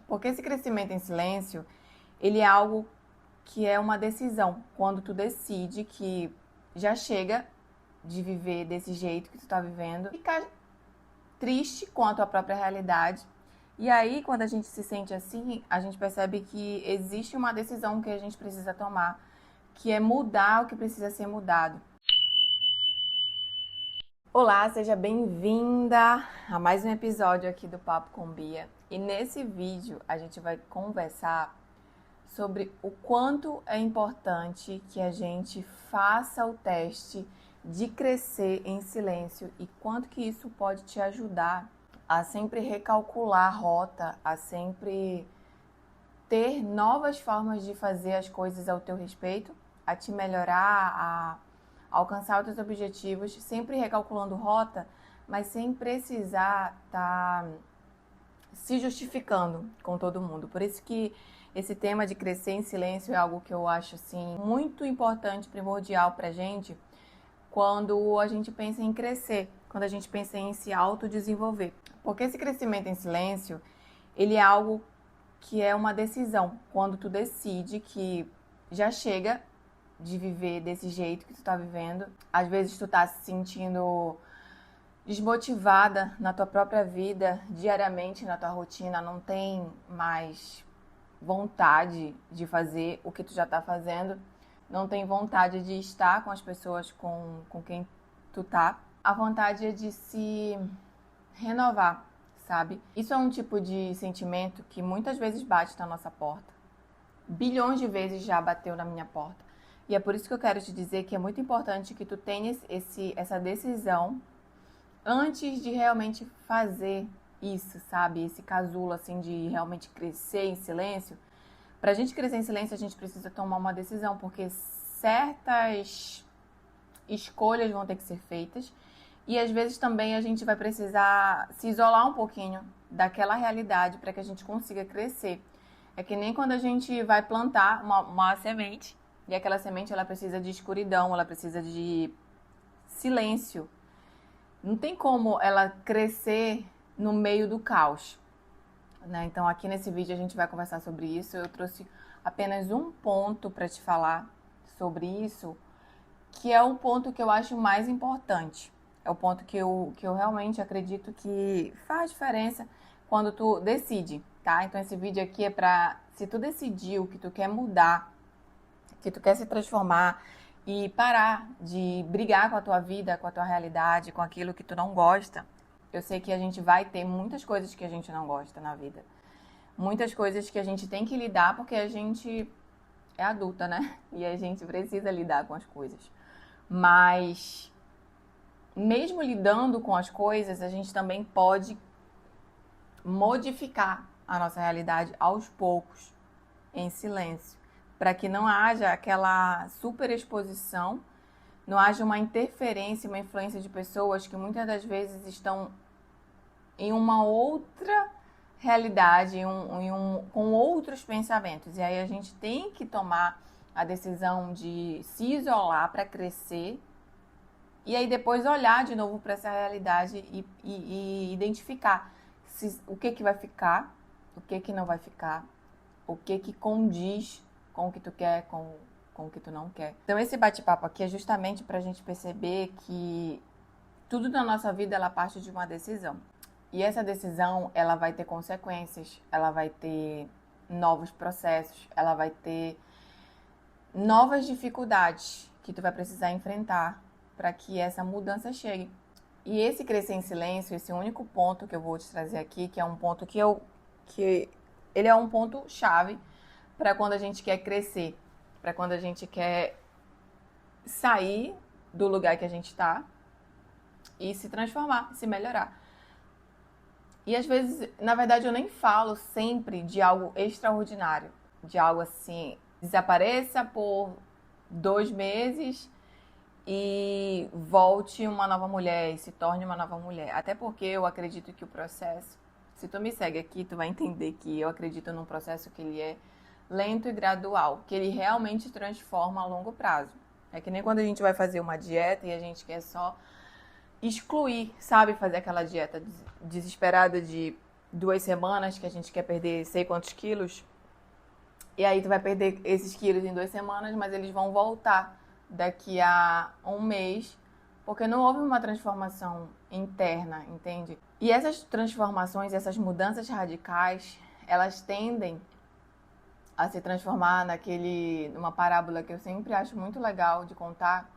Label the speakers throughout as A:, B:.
A: Porque esse crescimento em silêncio, ele é algo que é uma decisão. Quando tu decide que já chega de viver desse jeito que tu tá vivendo, ficar triste com a tua própria realidade. E aí, quando a gente se sente assim, a gente percebe que existe uma decisão que a gente precisa tomar, que é mudar o que precisa ser mudado. Olá, seja bem-vinda a mais um episódio aqui do Papo com Bia. E nesse vídeo a gente vai conversar sobre o quanto é importante que a gente faça o teste de crescer em silêncio e quanto que isso pode te ajudar a sempre recalcular a rota, a sempre ter novas formas de fazer as coisas ao teu respeito, a te melhorar, a alcançar os teus objetivos, sempre recalculando rota, mas sem precisar estar se justificando com todo mundo. Por isso que esse tema de crescer em silêncio é algo que eu acho assim muito importante, primordial pra gente, quando a gente pensa em crescer, quando a gente pensa em se autodesenvolver. Porque esse crescimento em silêncio, ele é algo que é uma decisão. Quando tu decide que já chega de viver desse jeito que tu tá vivendo, às vezes tu tá se sentindo desmotivada na tua própria vida, diariamente na tua rotina, não tem mais vontade de fazer o que tu já tá fazendo, não tem vontade de estar com as pessoas com quem tu tá. A vontade é de se renovar, sabe? Isso é um tipo de sentimento que muitas vezes bate na nossa porta. Bilhões de vezes já bateu na minha porta. E é por isso que eu quero te dizer que é muito importante que tu tenhas essa decisão antes de realmente fazer isso, sabe? Esse casulo, assim, de realmente crescer em silêncio. Pra gente crescer em silêncio, a gente precisa tomar uma decisão, porque certas escolhas vão ter que ser feitas. E às vezes também a gente vai precisar se isolar um pouquinho daquela realidade para que a gente consiga crescer. É que nem quando a gente vai plantar uma semente, e aquela semente ela precisa de escuridão, ela precisa de silêncio. Não tem como ela crescer no meio do caos, né? Então aqui nesse vídeo a gente vai conversar sobre isso. Eu trouxe apenas um ponto para te falar sobre isso, que é o ponto que eu acho mais importante. É o ponto que eu realmente acredito que faz diferença quando tu decide, tá? Então esse vídeo aqui é pra, se tu decidiu que tu quer mudar, que tu quer se transformar e parar de brigar com a tua vida, com a tua realidade, com aquilo que tu não gosta. Eu sei que a gente vai ter muitas coisas que a gente não gosta na vida. Muitas coisas que a gente tem que lidar porque a gente é adulta, né? E a gente precisa lidar com as coisas. Mas mesmo lidando com as coisas, a gente também pode modificar a nossa realidade aos poucos, em silêncio, para que não haja aquela superexposição, não haja uma interferência, uma influência de pessoas que muitas das vezes estão em uma outra realidade, com outros pensamentos. E aí a gente tem que tomar a decisão de se isolar para crescer. E aí depois olhar de novo para essa realidade e identificar o que vai ficar, o que não vai ficar, o que condiz com o que tu quer, com o que tu não quer. Então esse bate-papo aqui é justamente para a gente perceber que tudo na nossa vida ela parte de uma decisão. E essa decisão ela vai ter consequências, ela vai ter novos processos, ela vai ter novas dificuldades que tu vai precisar enfrentar para que essa mudança chegue. E esse crescer em silêncio, esse único ponto que eu vou te trazer aqui, que é um ponto que ele é um ponto chave para quando a gente quer crescer, para quando a gente quer sair do lugar que a gente está e se transformar, se melhorar. E às vezes, na verdade, eu nem falo sempre de algo extraordinário, de algo assim, desapareça por 2 meses e volte uma nova mulher e se torne uma nova mulher. Até porque eu acredito que o processo, se tu me segue aqui, tu vai entender que eu acredito num processo que ele é lento e gradual, que ele realmente transforma a longo prazo. É que nem quando a gente vai fazer uma dieta e a gente quer só excluir, sabe? Fazer aquela dieta desesperada de 2 semanas, que a gente quer perder sei quantos quilos, e aí tu vai perder esses quilos em 2 semanas, mas eles vão voltar daqui a um mês, porque não houve uma transformação interna, entende? E essas transformações, essas mudanças radicais, elas tendem a se transformar numa parábola que eu sempre acho muito legal de contar.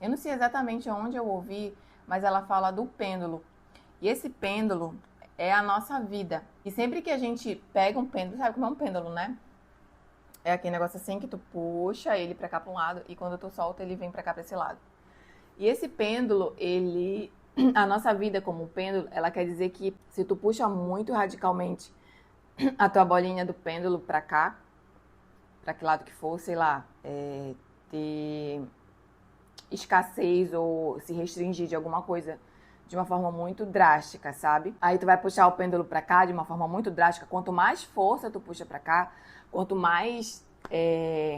A: Eu não sei exatamente onde eu ouvi, mas ela fala do pêndulo. E esse pêndulo é a nossa vida. E sempre que a gente pega um pêndulo, sabe como é um pêndulo, né? É aquele negócio assim que tu puxa ele pra cá pra um lado e quando tu solta ele vem pra cá pra esse lado. E esse pêndulo, a nossa vida como um pêndulo, ela quer dizer que se tu puxa muito radicalmente a tua bolinha do pêndulo pra cá, pra que lado que for, sei lá, ter escassez ou se restringir de alguma coisa de uma forma muito drástica, sabe? Aí tu vai puxar o pêndulo pra cá de uma forma muito drástica. Quanto mais força tu puxa pra cá, quanto mais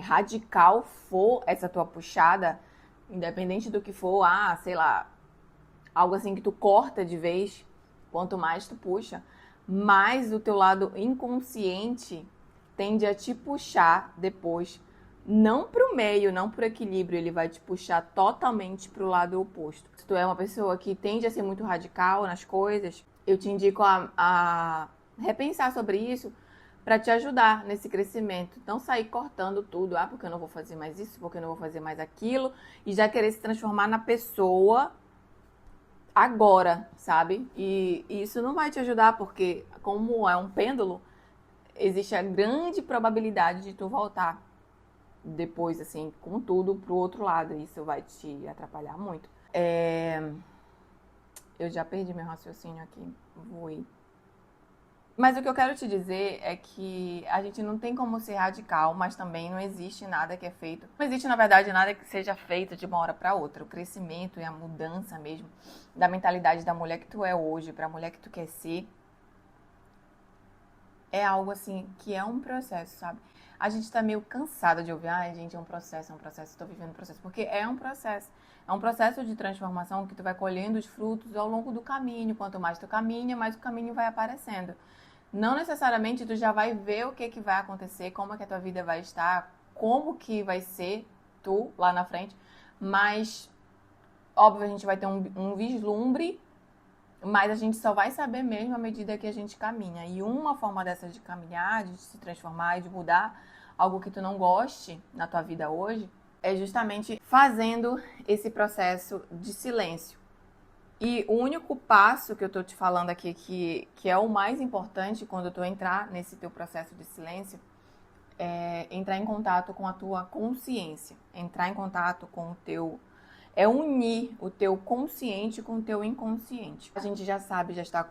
A: radical for essa tua puxada, independente do que for, sei lá, algo assim que tu corta de vez, quanto mais tu puxa, mais o teu lado inconsciente tende a te puxar depois, não pro meio, não pro equilíbrio, ele vai te puxar totalmente pro lado oposto. Se tu é uma pessoa que tende a ser muito radical nas coisas, eu te indico a repensar sobre isso para te ajudar nesse crescimento. Não sair cortando tudo, porque eu não vou fazer mais isso, porque eu não vou fazer mais aquilo, e já querer se transformar na pessoa agora, sabe? E isso não vai te ajudar, porque como é um pêndulo, existe a grande probabilidade de tu voltar depois, assim, com tudo pro outro lado. Isso vai te atrapalhar muito. Eu já perdi meu raciocínio aqui. Voei. Mas o que eu quero te dizer é que a gente não tem como ser radical, mas também não existe nada que é feito. Não existe, na verdade, nada que seja feito de uma hora para outra. O crescimento e a mudança mesmo da mentalidade da mulher que tu é hoje para a mulher que tu quer ser é algo assim que é um processo, sabe? A gente tá meio cansada de ouvir, gente, é um processo, tô vivendo um processo, porque é um processo. É um processo de transformação que tu vai colhendo os frutos ao longo do caminho. Quanto mais tu caminha, mais o caminho vai aparecendo. Não necessariamente tu já vai ver o que vai acontecer, como é que a tua vida vai estar, como que vai ser tu lá na frente, mas óbvio a gente vai ter um vislumbre, mas a gente só vai saber mesmo à medida que a gente caminha. E uma forma dessa de caminhar, de se transformar e de mudar algo que tu não goste na tua vida hoje, é justamente fazendo esse processo de silêncio. E o único passo que eu tô te falando aqui, que é o mais importante quando tu entrar nesse teu processo de silêncio, é entrar em contato com a tua consciência. Entrar em contato com o teu... É unir o teu consciente com o teu inconsciente. A gente já sabe, já está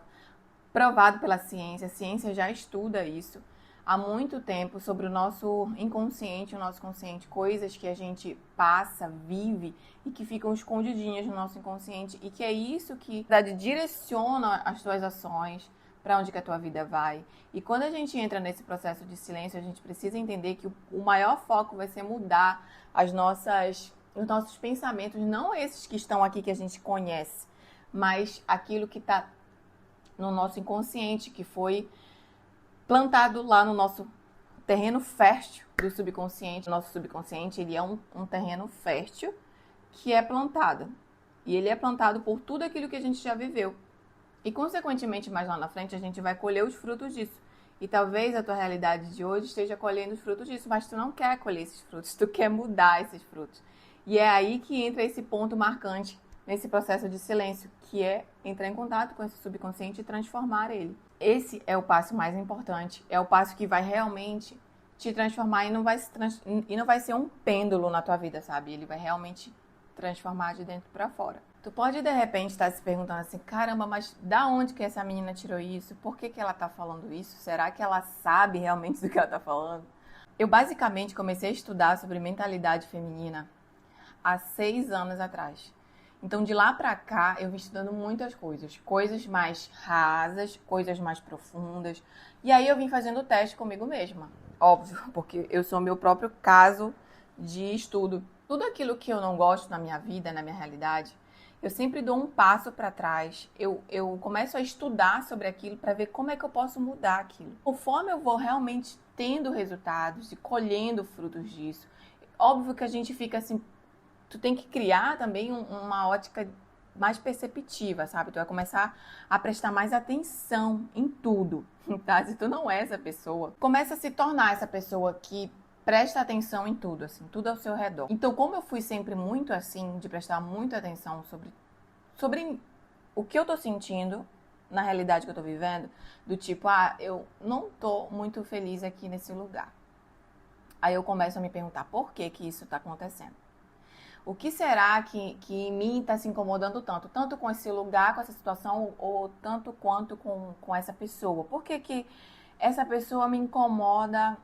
A: provado pela ciência, a ciência já estuda isso há muito tempo sobre o nosso inconsciente, o nosso consciente, coisas que a gente passa, vive e que ficam escondidinhas no nosso inconsciente e que é isso que, na verdade, direciona as tuas ações, para onde que a tua vida vai. E quando a gente entra nesse processo de silêncio, a gente precisa entender que o maior foco vai ser mudar os nossos pensamentos, não esses que estão aqui que a gente conhece, mas aquilo que está no nosso inconsciente, que foi plantado lá no nosso terreno fértil do subconsciente. Nosso subconsciente, ele é um terreno fértil que é plantado. E ele é plantado por tudo aquilo que a gente já viveu. E, consequentemente, mais lá na frente, a gente vai colher os frutos disso. E talvez a tua realidade de hoje esteja colhendo os frutos disso, mas tu não quer colher esses frutos, tu quer mudar esses frutos. E é aí que entra esse ponto marcante nesse processo de silêncio, que é entrar em contato com esse subconsciente e transformar ele. Esse é o passo mais importante, é o passo que vai realmente te transformar e não vai ser um pêndulo na tua vida, sabe? Ele vai realmente transformar de dentro para fora. Tu pode, de repente, estar se perguntando assim, caramba, mas da onde que essa menina tirou isso? Por que ela tá falando isso? Será que ela sabe realmente do que ela tá falando? Eu, basicamente, comecei a estudar sobre mentalidade feminina há 6 anos atrás. Então, de lá pra cá, eu vim estudando muitas coisas. Coisas mais rasas, coisas mais profundas. E aí eu vim fazendo o teste comigo mesma. Óbvio, porque eu sou meu próprio caso de estudo. Tudo aquilo que eu não gosto na minha vida, na minha realidade, eu sempre dou um passo para trás, eu começo a estudar sobre aquilo para ver como é que eu posso mudar aquilo. Conforme eu vou realmente tendo resultados e colhendo frutos disso, óbvio que a gente fica assim, tu tem que criar também uma ótica mais perceptiva, sabe? Tu vai começar a prestar mais atenção em tudo, tá? Se tu não é essa pessoa, começa a se tornar essa pessoa que presta atenção em tudo, assim, tudo ao seu redor. Então, como eu fui sempre muito assim, de prestar muita atenção sobre o que eu tô sentindo na realidade que eu tô vivendo, do tipo, eu não tô muito feliz aqui nesse lugar. Aí eu começo a me perguntar por que que isso tá acontecendo. O que será que em mim está se incomodando tanto? Tanto com esse lugar, com essa situação, ou tanto quanto com essa pessoa? Por que que essa pessoa me incomoda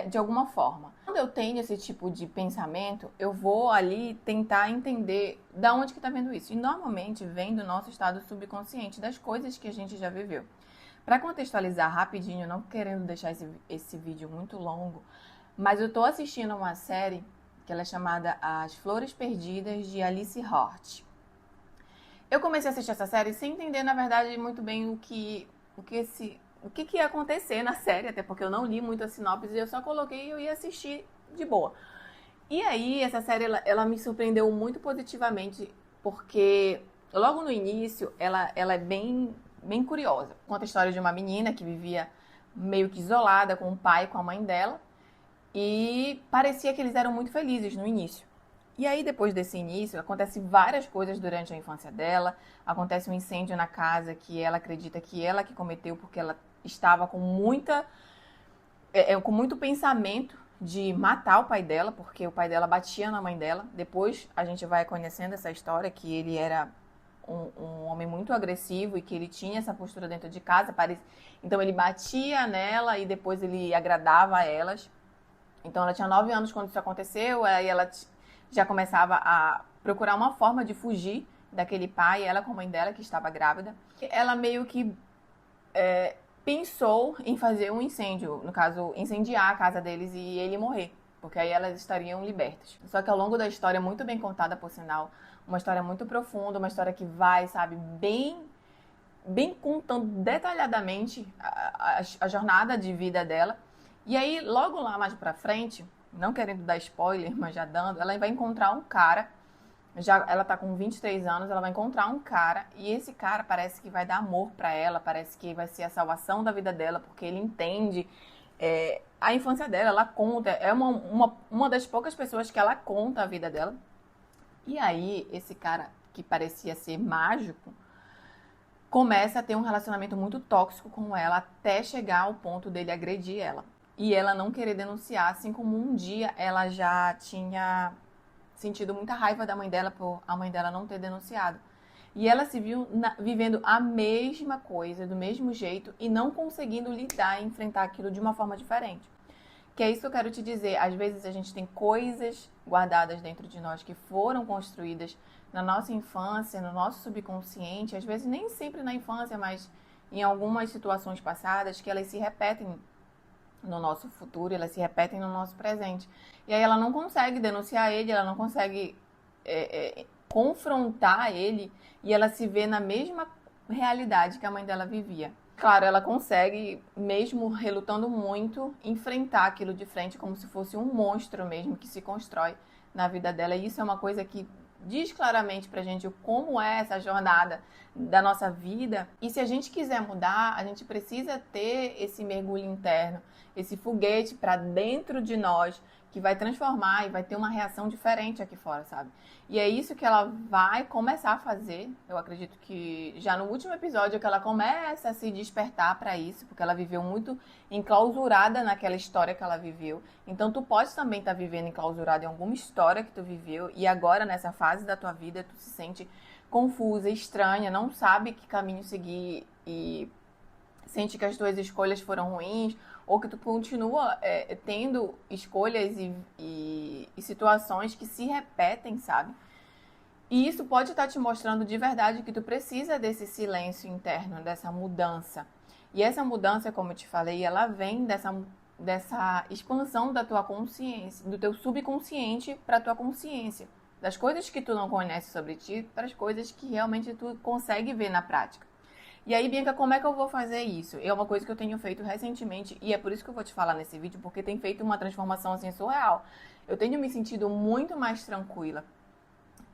A: de alguma forma? Quando eu tenho esse tipo de pensamento, eu vou ali tentar entender da onde que está vendo isso. E normalmente vem do nosso estado subconsciente, das coisas que a gente já viveu. Para contextualizar rapidinho, não querendo deixar esse vídeo muito longo, mas eu estou assistindo uma série que ela é chamada As Flores Perdidas, de Alice Hort. Eu comecei a assistir essa série sem entender, na verdade, muito bem o que ia acontecer na série, até porque eu não li muito a sinopse, eu só coloquei e eu ia assistir de boa. E aí, essa série, ela me surpreendeu muito positivamente, porque logo no início, ela é bem curiosa. Conta a história de uma menina que vivia meio que isolada com o pai e com a mãe dela, e parecia que eles eram muito felizes no início. E aí, depois desse início, acontece várias coisas durante a infância dela. Acontece um incêndio na casa que ela acredita que ela que cometeu, porque ela estava com muito pensamento de matar o pai dela, porque o pai dela batia na mãe dela. Depois a gente vai conhecendo essa história, que ele era um homem muito agressivo e que ele tinha essa postura dentro de casa. Então ele batia nela e depois ele agradava a elas. Então ela tinha 9 anos quando isso aconteceu, aí ela já começava a procurar uma forma de fugir daquele pai, ela com a mãe dela que estava grávida. Ela meio que pensou em fazer um incêndio, no caso, incendiar a casa deles e ele morrer, porque aí elas estariam libertas. Só que ao longo da história, muito bem contada por sinal, uma história muito profunda, uma história que vai, sabe, bem contando detalhadamente a jornada de vida dela. E aí, logo lá mais pra frente, não querendo dar spoiler, mas já dando, ela vai encontrar um cara, ela tá com 23 anos, ela vai encontrar um cara, e esse cara parece que vai dar amor pra ela, parece que vai ser a salvação da vida dela, porque ele entende a infância dela, ela conta, é uma das poucas pessoas que ela conta a vida dela. E aí, esse cara, que parecia ser mágico, começa a ter um relacionamento muito tóxico com ela, até chegar ao ponto dele agredir ela. E ela não querer denunciar, assim como um dia ela já tinha sentido muita raiva da mãe dela por a mãe dela não ter denunciado. E ela se viu vivendo a mesma coisa, do mesmo jeito, e não conseguindo lidar e enfrentar aquilo de uma forma diferente. Que é isso que eu quero te dizer. Às vezes a gente tem coisas guardadas dentro de nós que foram construídas na nossa infância, no nosso subconsciente, às vezes nem sempre na infância, mas em algumas situações passadas, que elas se repetem no nosso futuro, elas se repetem no nosso presente. E aí ela não consegue denunciar ele, ela não consegue confrontar ele, e ela se vê na mesma realidade que a mãe dela vivia. Claro, ela consegue, mesmo relutando muito, enfrentar aquilo de frente como se fosse um monstro mesmo que se constrói na vida dela. E isso é uma coisa que diz claramente pra gente como é essa jornada da nossa vida. E se a gente quiser mudar, a gente precisa ter esse mergulho interno, esse foguete pra dentro de nós, que vai transformar e vai ter uma reação diferente aqui fora, sabe? E é isso que ela vai começar a fazer. Eu acredito que já no último episódio que ela começa a se despertar para isso, porque ela viveu muito enclausurada naquela história que ela viveu. Então tu pode também estar vivendo enclausurada em alguma história que tu viveu, e agora nessa fase da tua vida tu se sente confusa, estranha, não sabe que caminho seguir e sente que as tuas escolhas foram ruins, ou que tu continua tendo escolhas e situações que se repetem, sabe? E isso pode estar te mostrando de verdade que tu precisa desse silêncio interno, dessa mudança. E essa mudança, como eu te falei, ela vem dessa expansão da tua consciência, do teu subconsciente para a tua consciência. das coisas que tu não conhece sobre ti para as coisas que realmente tu consegue ver na prática. E aí, Bianca, como é que eu vou fazer isso? É uma coisa que eu tenho feito recentemente e é por isso que eu vou te falar nesse vídeo, porque tem feito uma transformação assim surreal. Eu tenho me sentido muito mais tranquila.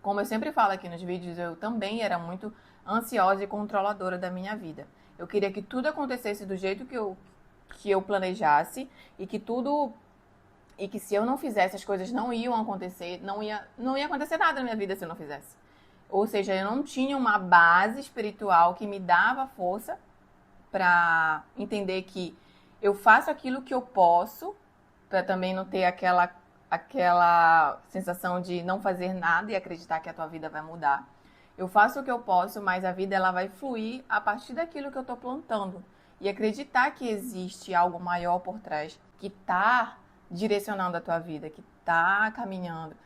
A: Como eu sempre falo aqui nos vídeos, eu também era muito ansiosa e controladora da minha vida. Eu queria que tudo acontecesse do jeito que eu planejasse e que se eu não fizesse as coisas não iam acontecer, não ia acontecer nada na minha vida se eu não fizesse. Ou seja, eu não tinha uma base espiritual que me dava força para entender que eu faço aquilo que eu posso, para também não ter aquela sensação de não fazer nada e acreditar que a tua vida vai mudar. Eu faço o que eu posso, mas a vida ela vai fluir a partir daquilo que eu estou plantando. E acreditar que existe algo maior por trás, que está direcionando a tua vida, que está caminhando.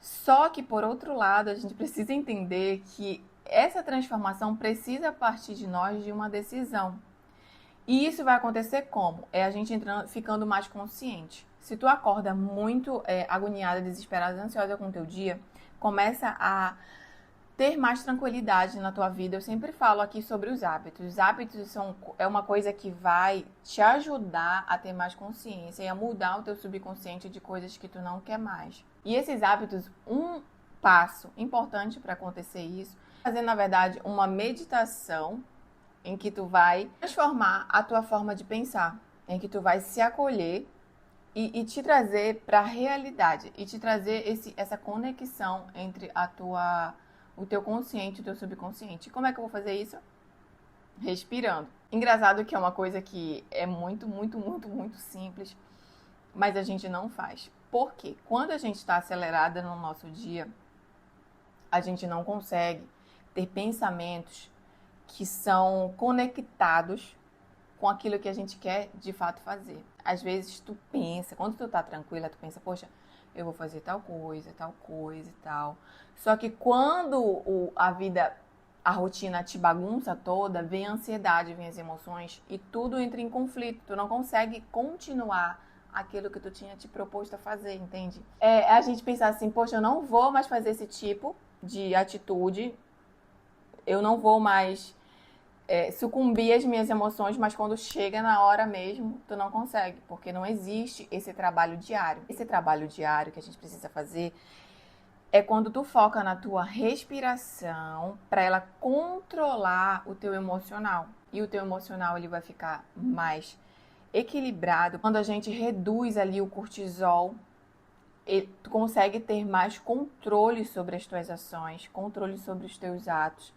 A: Só que, por outro lado, a gente precisa entender que essa transformação precisa partir de nós de uma decisão. E isso vai acontecer como? É a gente ficando mais consciente. Se tu acorda muito agoniada, desesperada, ansiosa com o teu dia, começa a ter mais tranquilidade na tua vida. Eu sempre falo aqui sobre os hábitos. Os hábitos é uma coisa que vai te ajudar a ter mais consciência e a mudar o teu subconsciente de coisas que tu não quer mais. E esses hábitos, um passo importante para acontecer isso, fazer na verdade uma meditação em que tu vai transformar a tua forma de pensar, em que tu vai se acolher e te trazer para a realidade e te trazer essa conexão entre o teu consciente e o teu subconsciente. E como é que eu vou fazer isso? Respirando. Engraçado que é uma coisa que é muito, muito, muito, muito simples, mas a gente não faz. Por quê? Quando a gente está acelerada no nosso dia, a gente não consegue ter pensamentos que são conectados com aquilo que a gente quer de fato fazer. Às vezes tu pensa, quando tu tá tranquila, tu pensa, poxa, eu vou fazer tal coisa e tal. Só que quando a rotina te bagunça toda, vem a ansiedade, vem as emoções e tudo entra em conflito. Tu não consegue continuar aquilo que tu tinha te proposto a fazer, entende? É a gente pensar assim, poxa, eu não vou mais fazer esse tipo de atitude, eu não vou mais sucumbir às minhas emoções, mas quando chega na hora mesmo, tu não consegue, porque não existe esse trabalho diário. Esse trabalho diário que a gente precisa fazer é quando tu foca na tua respiração para ela controlar o teu emocional. E o teu emocional ele vai ficar mais equilibrado. Quando a gente reduz ali o cortisol, tu consegue ter mais controle sobre as tuas ações, controle sobre os teus atos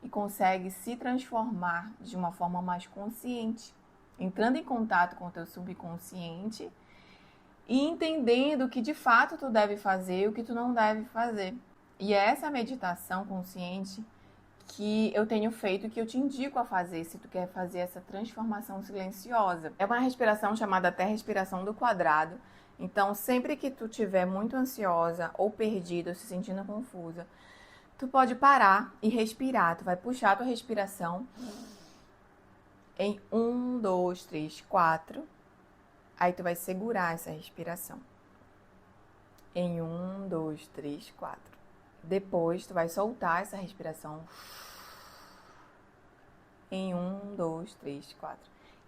A: e consegue se transformar de uma forma mais consciente, entrando em contato com o teu subconsciente e entendendo o que de fato tu deve fazer e o que tu não deve fazer. E é essa meditação consciente que eu tenho feito e que eu te indico a fazer se tu quer fazer essa transformação silenciosa. É uma respiração chamada até respiração do quadrado. Então, sempre que tu estiver muito ansiosa ou perdida ou se sentindo confusa, tu pode parar e respirar. Tu vai puxar a tua respiração em 1, 2, 3, 4. Aí tu vai segurar essa respiração. Em 1, 2, 3, 4. Depois tu vai soltar essa respiração em 1, 2, 3, 4.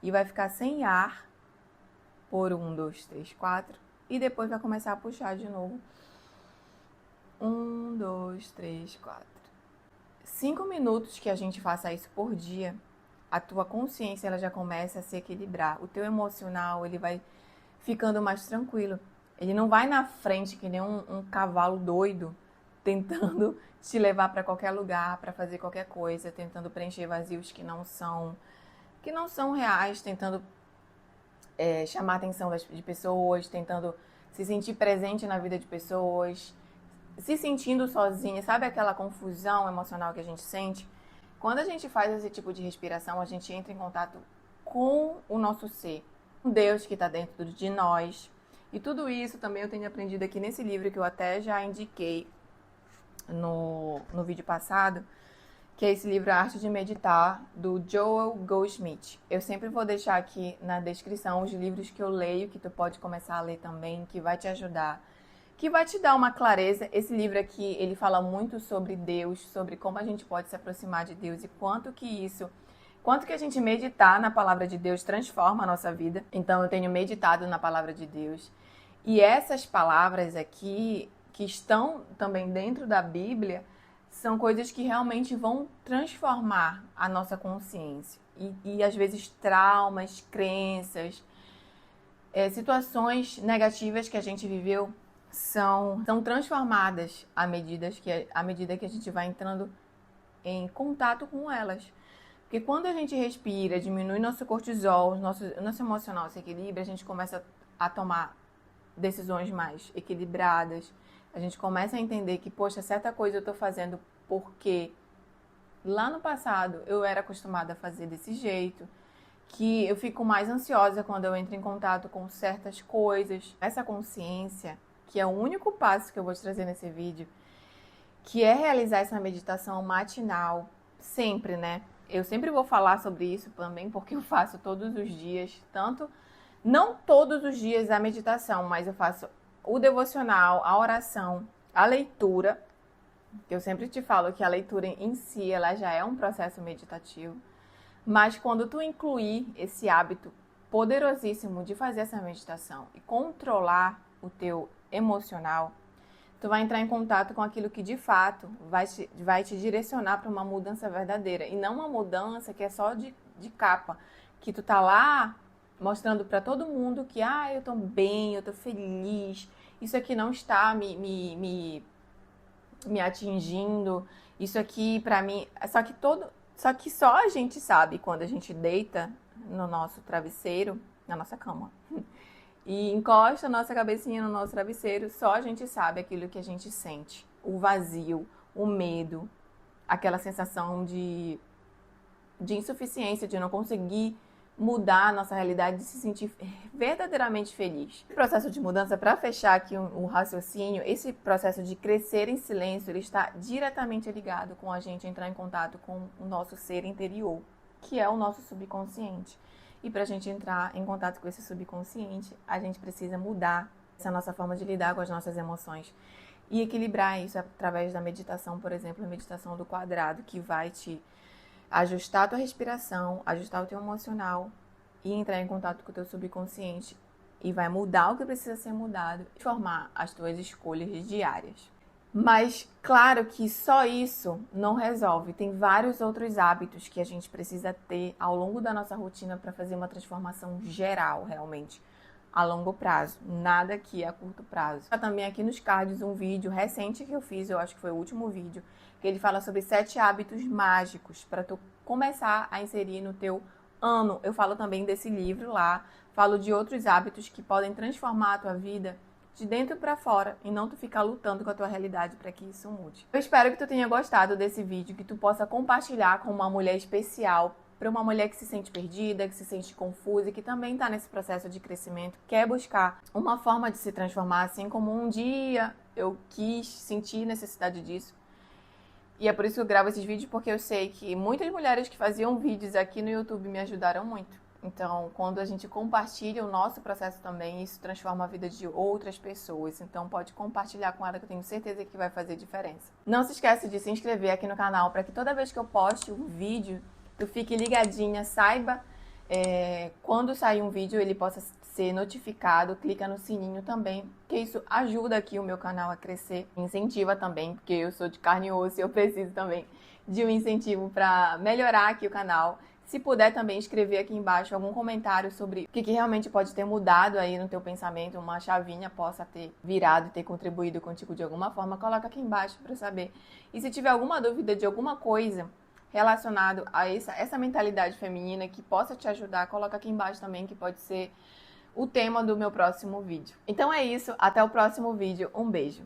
A: E vai ficar sem ar por 1, 2, 3, 4. E depois vai começar a puxar de novo. 1, 2, 3, 4. 5 minutos que a gente faça isso por dia, a tua consciência ela já começa a se equilibrar. O teu emocional ele vai ficando mais tranquilo. Ele não vai na frente que nem um cavalo doido tentando te levar para qualquer lugar, para fazer qualquer coisa, tentando preencher vazios que não são reais, tentando chamar a atenção de pessoas, tentando se sentir presente na vida de pessoas, se sentindo sozinha, sabe aquela confusão emocional que a gente sente? Quando a gente faz esse tipo de respiração, a gente entra em contato com o nosso ser, com Deus que está dentro de nós. E tudo isso também eu tenho aprendido aqui nesse livro que eu até já indiquei no vídeo passado, que é esse livro A Arte de Meditar, do Joel Goldsmith. Eu sempre vou deixar aqui na descrição os livros que eu leio, que tu pode começar a ler também, que vai te ajudar, que vai te dar uma clareza. Esse livro aqui, ele fala muito sobre Deus, sobre como a gente pode se aproximar de Deus e quanto que a gente meditar na palavra de Deus transforma a nossa vida. Então eu tenho meditado na palavra de Deus. E essas palavras aqui, que estão também dentro da Bíblia, são coisas que realmente vão transformar a nossa consciência. E às vezes traumas, crenças, situações negativas que a gente viveu são transformadas à medida que a gente vai entrando em contato com elas. Porque quando a gente respira, diminui nosso cortisol, nosso emocional se equilibra, a gente começa a tomar decisões mais equilibradas. A gente começa a entender que, poxa, certa coisa eu estou fazendo porque lá no passado eu era acostumada a fazer desse jeito, que eu fico mais ansiosa quando eu entro em contato com certas coisas. Essa consciência, que é o único passo que eu vou te trazer nesse vídeo, que é realizar essa meditação matinal, sempre, né? Eu sempre vou falar sobre isso também, porque eu faço todos os dias, não todos os dias a meditação, mas eu faço o devocional, a oração, a leitura. Eu sempre te falo que a leitura em si, ela já é um processo meditativo. Mas quando tu incluir esse hábito poderosíssimo de fazer essa meditação e controlar o teu emocional, tu vai entrar em contato com aquilo que de fato vai te direcionar para uma mudança verdadeira. E não uma mudança que é só de capa, que tu tá lá mostrando para todo mundo que eu tô bem, eu tô feliz, isso aqui não está me atingindo, isso aqui para mim... Só que só a gente sabe quando a gente deita no nosso travesseiro, na nossa cama, e encosta a nossa cabecinha no nosso travesseiro, só a gente sabe aquilo que a gente sente. O vazio, o medo, aquela sensação de insuficiência, de não conseguir mudar a nossa realidade, de se sentir verdadeiramente feliz. O processo de mudança, para fechar aqui o raciocínio, esse processo de crescer em silêncio, ele está diretamente ligado com a gente entrar em contato com o nosso ser interior, que é o nosso subconsciente. E para a gente entrar em contato com esse subconsciente, a gente precisa mudar essa nossa forma de lidar com as nossas emoções e equilibrar isso através da meditação, por exemplo, a meditação do quadrado, que vai te ajustar a tua respiração, ajustar o teu emocional e entrar em contato com o teu subconsciente e vai mudar o que precisa ser mudado e formar as tuas escolhas diárias. Mas claro que só isso não resolve. Tem vários outros hábitos que a gente precisa ter ao longo da nossa rotina para fazer uma transformação geral, realmente, a longo prazo. Nada aqui a curto prazo. Também aqui nos cards um vídeo recente que eu fiz, eu acho que foi o último vídeo, que ele fala sobre 7 hábitos mágicos para tu começar a inserir no teu ano. Eu falo também desse livro lá, falo de outros hábitos que podem transformar a tua vida de dentro para fora e não tu ficar lutando com a tua realidade para que isso mude. Eu espero que tu tenha gostado desse vídeo, que tu possa compartilhar com uma mulher especial, para uma mulher que se sente perdida, que se sente confusa e que também está nesse processo de crescimento, quer buscar uma forma de se transformar, assim como um dia eu quis sentir necessidade disso. E é por isso que eu gravo esses vídeos, porque eu sei que muitas mulheres que faziam vídeos aqui no YouTube me ajudaram muito. Então, quando a gente compartilha o nosso processo também, isso transforma a vida de outras pessoas. Então, pode compartilhar com ela, que eu tenho certeza que vai fazer diferença. Não se esquece de se inscrever aqui no canal, para que toda vez que eu poste um vídeo, tu fique ligadinha, saiba quando sair um vídeo, ele possa ser notificado. Clica no sininho também, que isso ajuda aqui o meu canal a crescer. Incentiva também, porque eu sou de carne e osso e eu preciso também de um incentivo para melhorar aqui o canal. Se puder também escrever aqui embaixo algum comentário sobre o que realmente pode ter mudado aí no teu pensamento, uma chavinha possa ter virado e ter contribuído contigo de alguma forma, coloca aqui embaixo para eu saber. E se tiver alguma dúvida de alguma coisa relacionado a essa mentalidade feminina que possa te ajudar, coloca aqui embaixo também, que pode ser o tema do meu próximo vídeo. Então é isso, até o próximo vídeo, um beijo!